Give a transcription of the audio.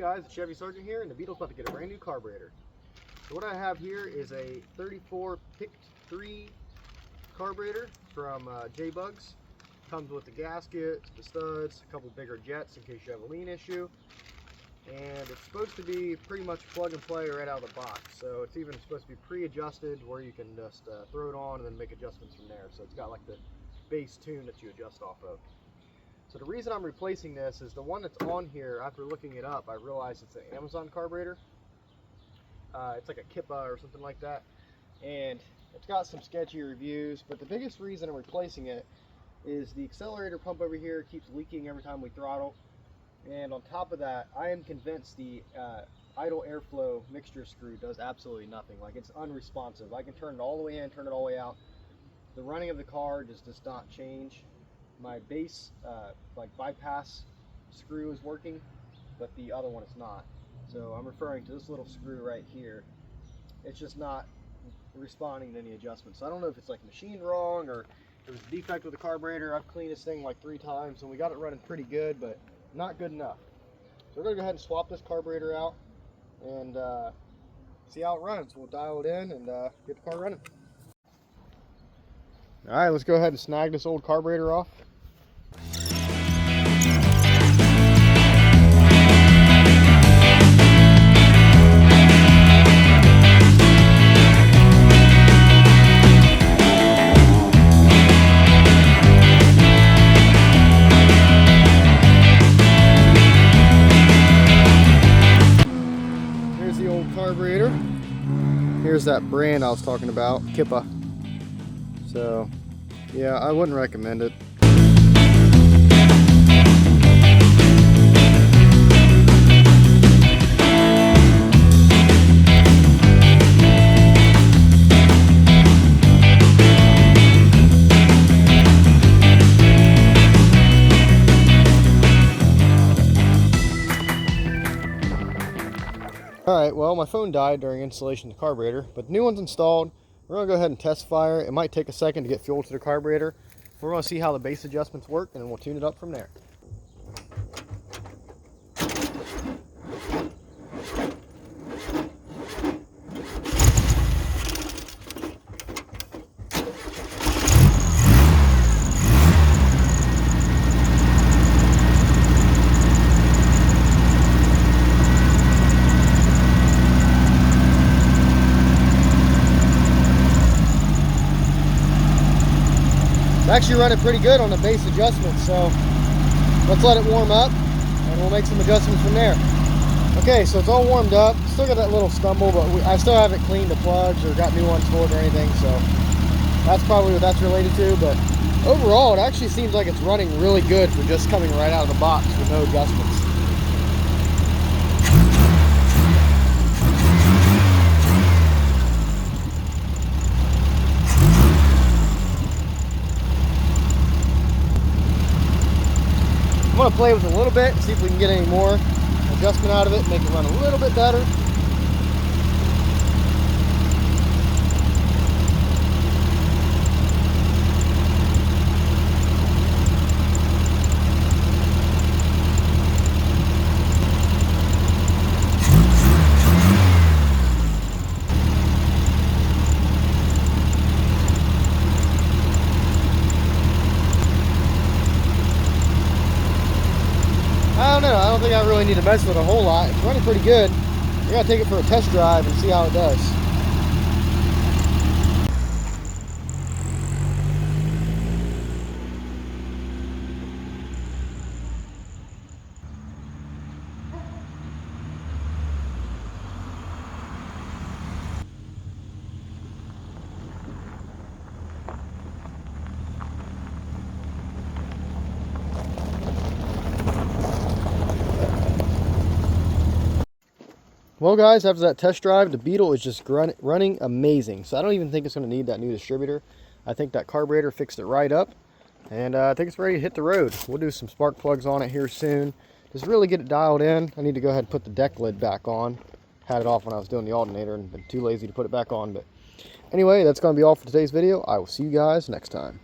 guys, it's Chevy Sergeant here, and the Beetle's about to get a brand new carburetor. So what I have here is a 34 Picked 3 carburetor from J-Bugs. Comes with the gaskets, the studs, a couple bigger jets in case you have a lean issue. And it's supposed to be pretty much plug and play right out of the box. So it's even supposed to be pre-adjusted where you can just throw it on and then make adjustments from there. So it's got like the base tune that you adjust off of. So the reason I'm replacing this is the one that's on here, after looking it up, I realized it's an Amazon carburetor. It's like a Kippa or something like that. And it's got some sketchy reviews, but the biggest reason I'm replacing it is the accelerator pump over here keeps leaking every time we throttle. And on top of that, I am convinced the idle airflow mixture screw does absolutely nothing. Like, it's unresponsive. I can turn it all the way in, turn it all the way out. The running of the car just does not change. My base like bypass screw is working, but the other one is not. So I'm referring to this little screw right here. It's just not responding to any adjustments. So I don't know if it's like machined wrong or there was a defect with the carburetor. I've cleaned this thing like 3 times and we got it running pretty good, but not good enough. So we're gonna go ahead and swap this carburetor out and see how it runs. We'll dial it in and get the car running. All right, let's go ahead and snag this old carburetor off. Here's the old carburetor. Here's that brand I was talking about, Kippa. So yeah, I wouldn't recommend it. Alright, well, my phone died during installation of the carburetor, but the new one's installed. We're going to go ahead and test fire. It might take a second to get fuel to the carburetor. We're going to see how the base adjustments work, and then we'll tune it up from there. It's actually running pretty good on the base adjustments, so let's let it warm up and we'll make some adjustments from there. Okay, so it's all warmed up. Still got that little stumble, but I still haven't cleaned the plugs or got new ones for it or anything, so that's probably what that's related to. But overall, it actually seems like it's running really good for just coming right out of the box with no adjustments. I'm going to play with it a little bit and see if we can get any more adjustment out of it, make it run a little bit better. I don't know, I don't think I really need to mess with it a whole lot. It's running pretty good. We're going to take it for a test drive and see how it does. Well guys, after that test drive, the Beetle is just running amazing. So I don't even think it's going to need that new distributor. I think that carburetor fixed it right up. And I think it's ready to hit the road. We'll do some spark plugs on it here soon. Just really get it dialed in. I need to go ahead and put the deck lid back on. Had it off when I was doing the alternator and been too lazy to put it back on. But anyway, that's going to be all for today's video. I will see you guys next time.